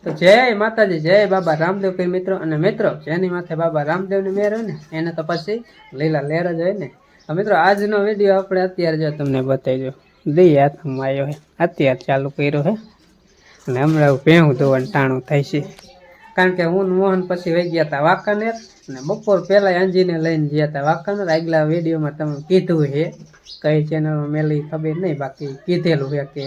તો જય માતાજી, જય બાબા રામદેવ પીર મિત્રો અને મિત્રો, જેની માથે બાબા રામદેવની મેર હોય ને એને તો પછી લીલા લેર જ હોય ને. મિત્રો આજનો વિડીયો આપણે અત્યારે જો તમને બતાવી દઈ હાથમાં આવ્યો હે, અત્યારે ચાલુ કર્યો હે અને હમણાં ભેહું ધોવાનું ટાણું થાય છે. કારણ કે હું મોહન પછી વહી ગયા હતા વાંકાનેર અને બપોર પહેલાં અંજીને લઈને ગયા હતા વાંકાનેર. આગલા વિડીયોમાં તમે કીધું છે, કઈ ચેનલમાં મેલી ખબર નહીં, બાકી કીધેલું છે કે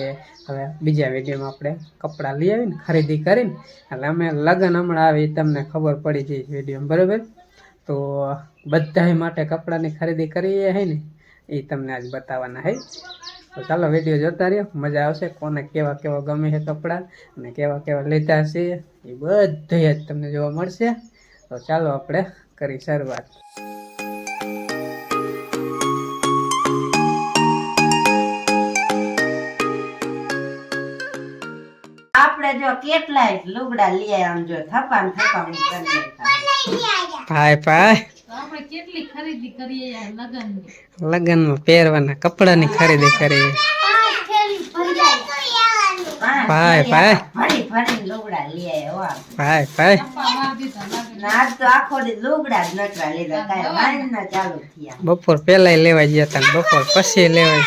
હવે બીજા વિડીયોમાં આપણે કપડાં લઈ આવીને ખરીદી કરીને એટલે અમે લગ્ન હમણાં આવે તમને ખબર પડી જઈ વિડીયો બરાબર. તો બધા માટે કપડાની ખરીદી કરીએ હે ને એ તમને આજ બતાવવાના હે. તો ચાલો વિડીયો જોતા રહ્યો, મજા આવશે. કોને કેવા કેવા ગમે છે કપડાં અને કેવા કેવા લીધા છે એ બધું જ તમને જોવા મળશે. તો ચાલો આપણે કરી શરૂઆત. આપણે જો કેટલાય લુગડા લઈ આમ જો થપામ કરી ભાઈ ભાઈ આપણે કેટલી ખરીદી કરીએ યાર લગનની. લગ્નમાં પહેરવાના કપડાની ખરીદી કરીએ. ભાઈ ભાઈ ફરી ફરી લુગડા લઈ આવ્યા. ભાઈ ભાઈ આજ તો આખો દી લુગડા જ નકરા લીધા, કાંઈ વાંધ ના ચાલુ થયા. બપોર પેલા લેવા ગયા હતા બપોર પછી લેવાય.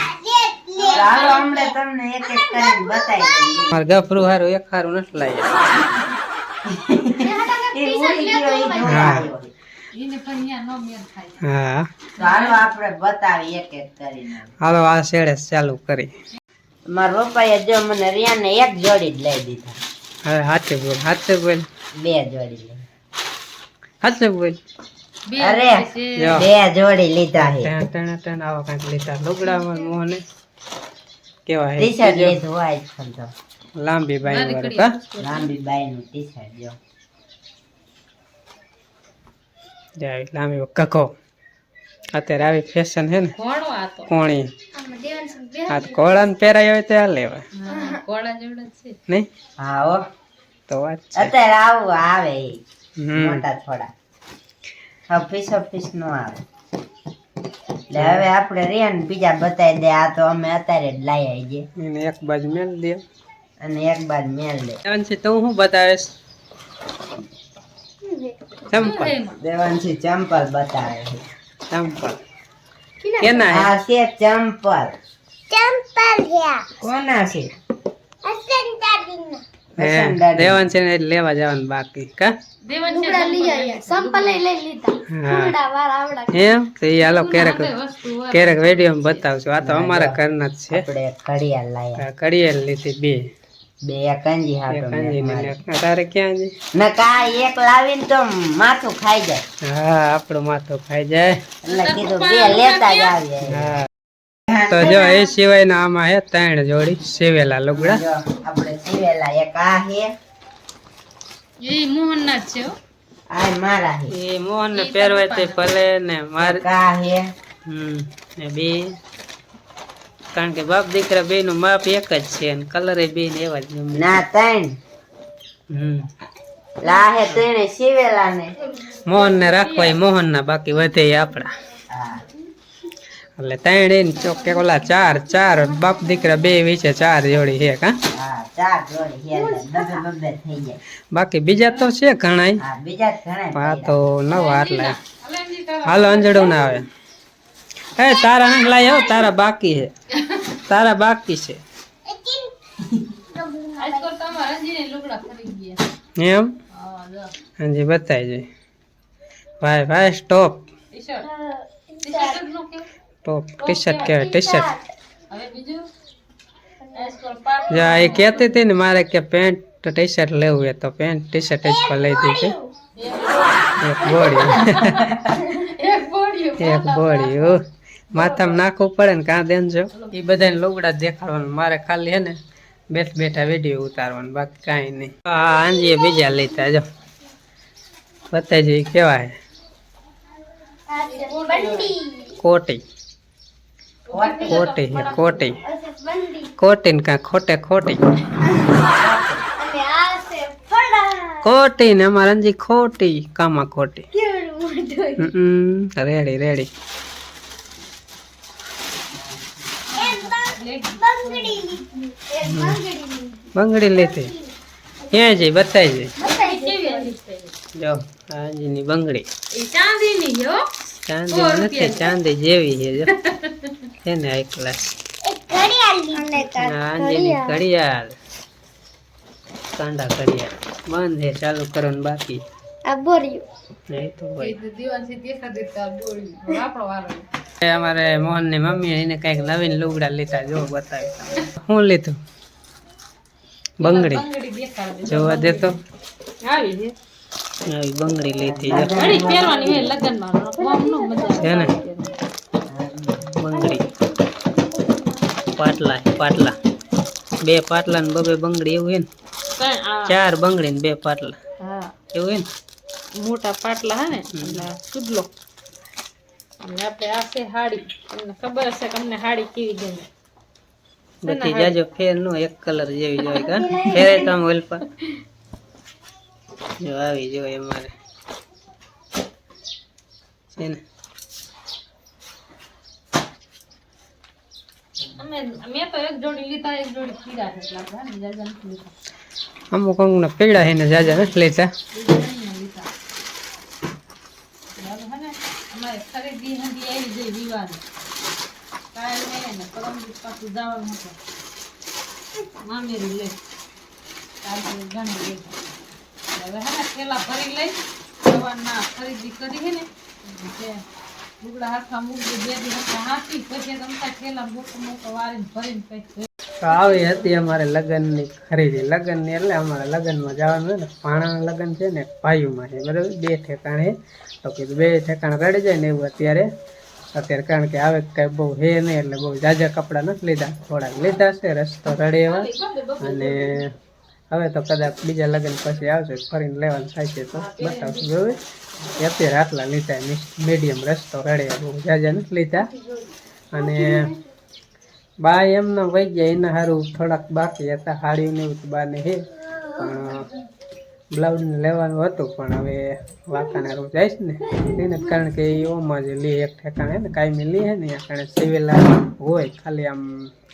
ચાલો હમણે તમને એક એક કરીને બતાવી દઈએ. મારે ગભરું હારું એક હારું નથી લાગ્યા. એ ઉડી ગયો ઈ જોવા આવ્યો. એને પણ અહીંયા નો મેળ થાય. હા ચાલો આપણે બતાવી એક એક કરીને. હાલો આ શેડે ચાલુ કરી. મારા પપ્પાએ જો મને રિયાને એક જોડી જ લઈ દીધા. હવે હાથે બોલ, હાથે બોલ, બે જોડી લઈ. હાથે બોલ. બે અરે છે. જો બે જોડી લીધા છે. ટણ આવા કાંઈક લીધા લુગડામાં મોહને કેવા હે ટી શર્ટ લીધું હોય પણ તો લાંબી બાઈ વાળું કા લાંબી બાઈનું ટી શર્ટ જો. જાય લાંબી કકો. અત્યારે આવી ફેશન હે ને ઘોડો આ તો. કોણી આ તો કોળાને પહેરાય હોય તો આ લેવા હા, ઘોડા જેવડો જ છે. નહીં હા હો, તો વાત છે. અત્યારે આવું આવે ઈ. હમ મોટા થોડા ઓફિસ નો આવે. એટલે હવે આપણે રિયાને બીજા બતાવી દે. આ તો અમે અત્યારે જ લાવી આવીએ એને એક બાજુ મેલ દે. અને એક બાદ મેલ દે. દેવાંશી તું શું બતાવેશ? ચંપલ. દેવાંશી ચંપલ બતાવે છે. ચંપલ કેના હે? આ છે ચંપલ. કોના છે? હે, દેવાંશી ને લેવા જવાનું બાકી કા. દેવાંશી એમ તો એ હાલો ક્યારેક વસ્તુ હોય. ક્યારેક વિડીયો બતાવશું. આ તો અમારા ઘરના જ છે. આપણે ઘડિયાળ લાવ્યા. કડિયેલ લીધી બે. બે એક અંજી એક હાટો અંજીની ને એક તારે ક્યાં છે? ના કા એક લાવીને તો માથું ખાઈ જાય. હા આપણું માથું ખાઈ જાય. એટલે કીધું બે લેતા જ આવીએ. હા તો જો એ સિવાયના આમાં હે 3 જોડી સીવેલા લુગડા. જો આપણે સીવેલા એક આ હે, એ મોહનના જ છે હો. આ મારા હે, એ મોહન ને પહેરવાય તે ભલે ને માર. એક આ હે, એ બે કારણ કે બાપ દીકરા બે નું માપ એક જ છે અને કલર એ બે ને એવા જ ગમે. ના ત્રણ લા હે, ત્રણે સીવેલા ને. મોહન ને રાખવાય મોહન ના, બાકી વધે એ આપડા. હા એટલે 3 ને ચોક કે ઓલા 4 બાપ દીકરા બે વિશે 4 જોડી છે કા. હા, ચાર જોડી હે, બબે થઈ જાય. બાકી બીજા તો છે ઘણાય. હા, બીજા જ ઘણા આ તો નવા આટલા. હાલો અંજડું ના આવે. એ તારા નથી લાય હો, તારા બાકી છે. તારા બાકી છે આજકાલ તમારા અંજીને લુગડા ખરીદી ગયા. એમ. હા, જો. હાજી બતાવી જાય. ભાઈ ભાઈ સ્ટોપ. ટી-શર્ટ. ટી-શર્ટ જ નો કહેવાય. ટોપ ટી શર્ટ કહેવાય, ટી શર્ટ. હવે બીજું આજકાલ પાર્ટી જા એ કહેતી હતી ને મારે કે પેન્ટ ટી શર્ટ લેવું હોય તો પેન્ટ ટી શર્ટ જ પર લઈ દીધી. એક બોડી એક બોડી એક બોડી માથામાં નાખવું પડે ને કાં દેનજો. એ બધાને લુગડા જ દેખાડવાનું, મારે ખાલી હે ને બેઠા બેઠા વિડીયો ઉતારવાનું, બાકી કાંઈ નહીં. હા આંજીએ બીજા લેતા જો બતાવી જઈ કેવા હે. કોટી કોટી હે કોટી. કોટી ને કાં ખોટે ખોટી કોટી ને અમારે અંજી ખોટી કામા ખોટી. Ready ready. બંગડી લીધી ક્યાં જઈ બતાવી જઈ કેવી આવી છે? જો હાજીની બંગડી એ ચાંદીની છે હો. ચાંદી નથી ચાંદી જેવી છે જો છે ને હાઈ ક્લાસ હાજીની ઘડિયાળ કાંડા ઘડિયાળ બંધ છે ચાલુ કરવાનું બાકી નહીં તો એ ભાઈ તો દિવાલથી દેખાતી તો આ બોળી. હવે આપણો વારો. અમારે મોહન ની મમ્મી એને કઈક નવીન લુગડા લીધા જો બતાવી તમને. શું લીધું બંગડી બંગડી દેખાડે. જોવા દેતો આવી છે. આવી બંગડી લીધી જો ઘડી પહેરવાની હોય લગ્નમાં. આમનો મજા છે ને બંગડી પાટલા બે પાટલા ને બબે બંગડી એવું હે ને કાંઈ આ ચાર બંગડી ને બે પાટલા હા એવું હે ને મોટા પાટલા હે ને એટલે સુડલો. અને આપણે આ છે હાડી. તમને ખબર હશે કે અમને હાડી કેવી ગમે. બધી જાજો ફેર નો એક કલર જેવી જોઈએ કા ફેરે તો આમ ઓલપા જો આવી જોઈએ અમારે છે ને મેં તો એક જોડી લીધા એક જોડી પીડા છે એટલે આપણે ને જાજા નથી લીધા. અમુક અમુક ને પીડા હે ને જાજા નથી લેતા બીજા નહીં લીધા. હવે હે ને અમારે ખરીદી હંધી આવી જાય વિવાહની. કાલ ને પરમ દિવસ પાછું જવાનું હતું મામેરી લે આજે ઘણી લે. હવે હે ને થેલા ભરી લઈ સવારના ખરીદી કરી હે ને એટલે લુગડા હાથમાં મૂકી બે દિવસ હાથી પછી તમતા થેલા મોટો વારીને ભરીને કઈ તો આવી હતી અમારે લગ્ન ની ખરીદી લગ્ન ની એટલે અમારે લગ્ન માં જવાનું હોય ને પાણા લગ્ન છે ને ભાઈઓમાં છે બરાબર બે ઠેકાણે તો કીધું બે ઠેકાણે રડી જાય ને એવું અત્યારે કારણ કે આવે કઈ બહુ હે નહીં એટલે બહુ જાજા કપડા નથી લીધા થોડાક લીધા છે રસ્તો રડે એવા અને હવે તો કદાચ બીજા લગ્ન પછી આવશે ફરીને લેવાનું થાય છે તો બતાવશું બરાબર અત્યારે આટલા લીધા મીડિયમ રસ્તો રડે બહુ જાજા નથી લીધા અને બા એમના વહી ગયા એના સારું થોડાક બાકી હતા હાડીઓ ને એવું બાને હે પણ બ્લાઉઝ ને લેવાનું હતું પણ હવે વાંકાના રોજ આવીશ ને એને કારણ કે એ ઓમાં જ લે એક ઠેકાણે ને કાયમી લે ને ત્યાં કારણે સિવેલા હોય ખાલી આમ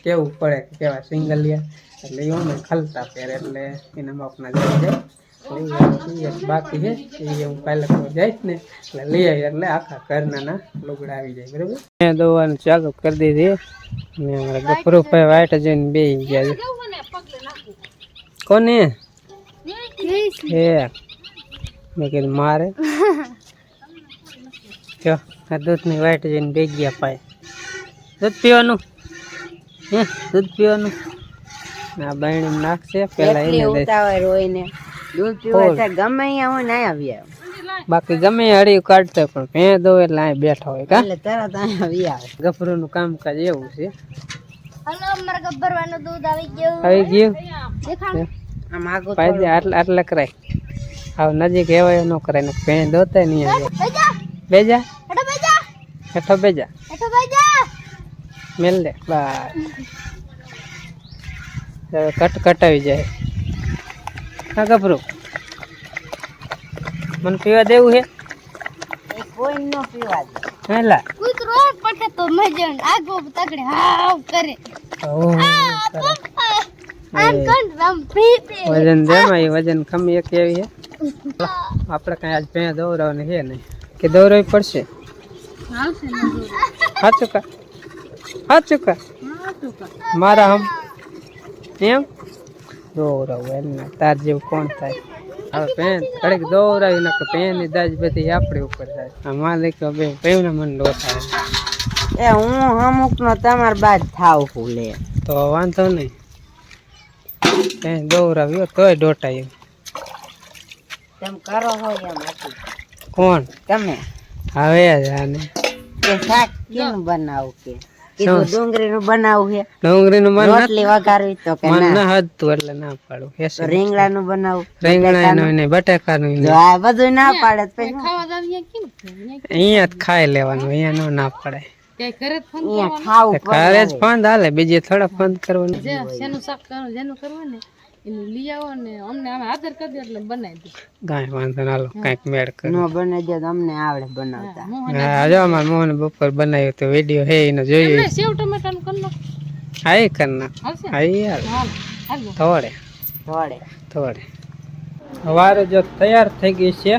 કેવું પડે કે કેવા સિંગલિયા એટલે એ ઓમે ખલતા પહેરે એટલે એના માપના જઈ જાય બાકી છે એ હું કાલે જઈશ ને એટલે લઈ આવી એટલે આખા ઘરના લુગડા આવી જાય બરાબર મેં દોવાનું ચાલુ કરી દીધી ને અમારા ગફરુભાઈ વાઈટ જોઈને બે ગયા છે કોને એ મેં કીધું મારે જો આ દૂધની વાઈટ જોઈને બે ગયા પાય દૂધ પીવાનું હે દૂધ પીવાનું આ બહેણી નાખશે પેલા એને દઈશ ઉતાવળ હોય ને દૂધ પીવા તો ગમે અહીંયા હોય ને અહીંયા બાકી ગમે હળી કાઢતો પણ ભેં દો એટલે અહીં બેઠા હોય કા એટલે તરત અહીંયા આવી આવે ગફરું નું કામકાજ એવું છે હલો અમારે ગબ્બરવાનું દૂધ આવી ગયું આવી ગયું દેખાણ આમ આગળ પાઈ આટલા આટલા કરાય આવ નજીક એવાય ન કરાય ને ભેં દોતા નહીં બેજા બેજા હેઠો બેજા હેઠો બેજા હેઠો બેજા મેલ દે બસ હવે કટ આવી જાય હા ગભરું મને પીવા દેવું છે કોઈ ન પીવા દે હેલા કૂતરો પટે તો મજન આગો તગડે હાવ કરે આમ કોણ રમ પી પી વજન દે માં વજન ખમી એક એવી છે આપણે કઈ આજ ભેં દોરાવવાની છે નહીં કે દોરાવી પડશે આવશે ને સાચું કા મારા હમ એમ દોરાવું એમને તાર જેવું કોણ થાય હવે પેન કડીક દોરાવી નાખે પેન ની દાજ બધી આપણી ઉપર જાય આ માલિક બે પેવને મને દોતા એ હું અમુક નો તમાર બાદ થાવ ફૂલે તો વાંધો નહીં પેન દોરાવ્યો તોય દોટાય તેમ કરો હોય એમ હતું કોણ તમે હવે જ આને કે શાક કેનું બનાવું કે કીધું ડુંગળી નું બનાવું છે ડુંગળી નું મન રોટલી વઘારવી તો કે મન ના ના હતું એટલે ના પાડું તો રીંગણા નું બનાવું રીંગણા નું નહીં બટાકા નું જો આ બધું ના પાડે તો પછી ખાવા દાવી કેમ અહીંયા જ ખાઈ લેવાનું અહીંયા નો ના પડાય ક્યાંય ઘરે જ ફોન અહીંયા ખાવું ઘરે જ ફંદ હાલે બીજે થોડા ફંદ કરવાનું જે શેનું શાક કરવાનું જેનું કરવું ને એનું લઈ આવો ને અમને આમ આદર કરી દે એટલે બનાવી દે. કાંઈ વાંધો ના લો કાંઈક મેળ કર નો બને જો અમને આવડે બનાવતા હા જો અમારે મોહન બપોર બનાવ્યો તો વિડીયો હે એનો જોઈએ એટલે સેવ ટમેટાનું કરી નાખ. હા એ કર નાખ હાલશે હા એ હાલ હાલ હાલ થોડે થોડે થોડે વારે જો તૈયાર થઈ ગઈ છે.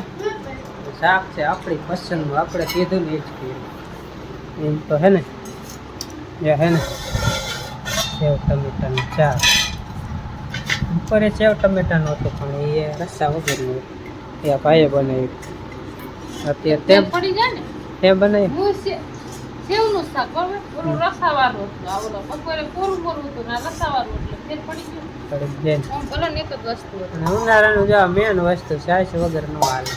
શાક છે આપણી પસંદનું, આપણે કીધું ને એ જ કર્યું. એમ તો હે ને સેવ ટમેટાનું શાક. ઉપર એ સેવ ટમેટાનું હતું પણ એ રસ્સા વગરનું હતું. એ ભાઈએ બનાવ્યું. અત્યારે તેમ પડી જાય ને તેમ બનાવ્યું. હું સેવનું શાક બરાબર ઓલું રસાવાળું હતું આ ઓલો બપોરે કોરું મોરું હતું ને આ રસાવાળું એટલે ફેર પડી ગયું થોડીક જઈને. આમ ભલે ને એક જ વસ્તુ હતી અને ઉનાળાનું જો મેન વસ્તુ છાશ વગર ન હાલે.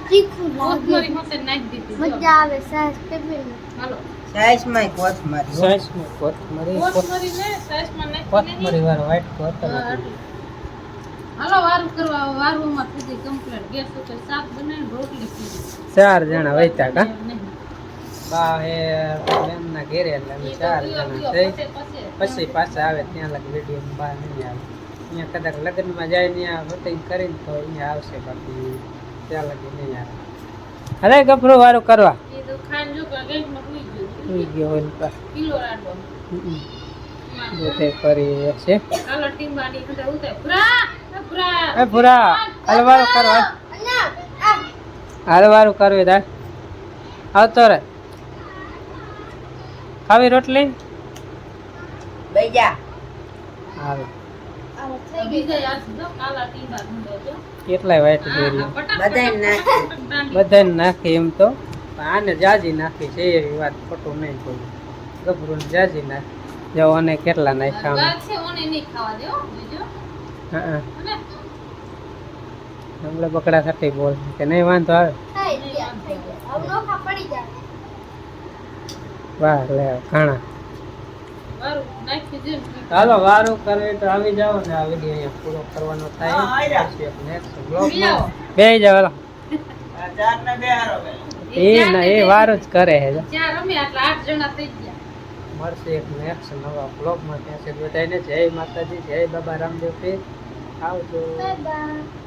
તીખું કોથમરી લાગે હોતે નાખી દીધી જો. મજા આવે સાસ ટેબલ હાલો સાઈઝમાં કોથમરી છાશમાં કોથમરી કોથમરી ને સાઈઝમાં નાખી કોથમરી વાળો વાઈટ કોથમરી. હા, આટલું. હાલો વારું કરવા વારુમાં સુધી કમ્પ્લીટ ગેસ ઉપર શાક બનાવીને રોટલી કીધી 4 જણા વૈતા કા નહીં. બા હે એમના ઘેરે એટલે અમે ઈ તો 4 પીવો, જણા પીવો, થઈ. પછી. પછી પાછા આવે ત્યાં લગી વિડીયો બહાર નહીં આવે. અહીંયા કદાચ લગ્નમાં જાય ત્યાં વતન કરીને તો અહીંયા આવશે, બાકી ત્યાં લગી નહીં આવે. અરે ગભરું વારું કરવા ઈ તો ખાઈને જો કે ગેસમાં રૂઈ ગયું. ઉઈ ગયો હોય ને પા. કિલો રાડો. બધે કરી છે. હાલો ટીમ્બાની અંદર ઉતાર. ભૂરા, ભૂરા. એ ભૂરા હલવારું કરવા, હલવારું કરવી તાર આવતો રે. ખાવી રોટલી બૈજા આવે બીજા યાદ જો કાલા ટીમ્બા ઢૂંઢો જો. કેટલાય વાઈટ આ દોરી બધાય નાખી. બધાને નાખી એમ તો, પણ આને જાજી નાખી છે એવી વાત ખોટું નહીં બોલું. ગભરું ને જાજી નાખી જો. અને કેટલા નાખ્યા વાત છે ઓને નહીં ખાવા દે હો બીજો. હા અને હમણાં બકડા ખાતી બોલ કે નહીં વાંધો આવે. પડી જાય વાહ લે ખાણા. વારું નાખી દે ને. ચાલો વારું કરવી તો આવી જાઓ ને આ વિડીયો અહીંયા પૂરો કરવાનો થાય. પછી આપણે next vlog બી માં આવો. બેહી જાઓ હાલો. એ ના એ વારું જ કરે છે. ચાર રમ્યા એટલે 8 જણા થઈ ગયા. મળશે એક નેક્સ્ટ નવા બ્લોગમાં. ત્યાં સુધી બધાને જય માતાજી, જય બાબા રામદેવ પીર. આવજો. Bye bye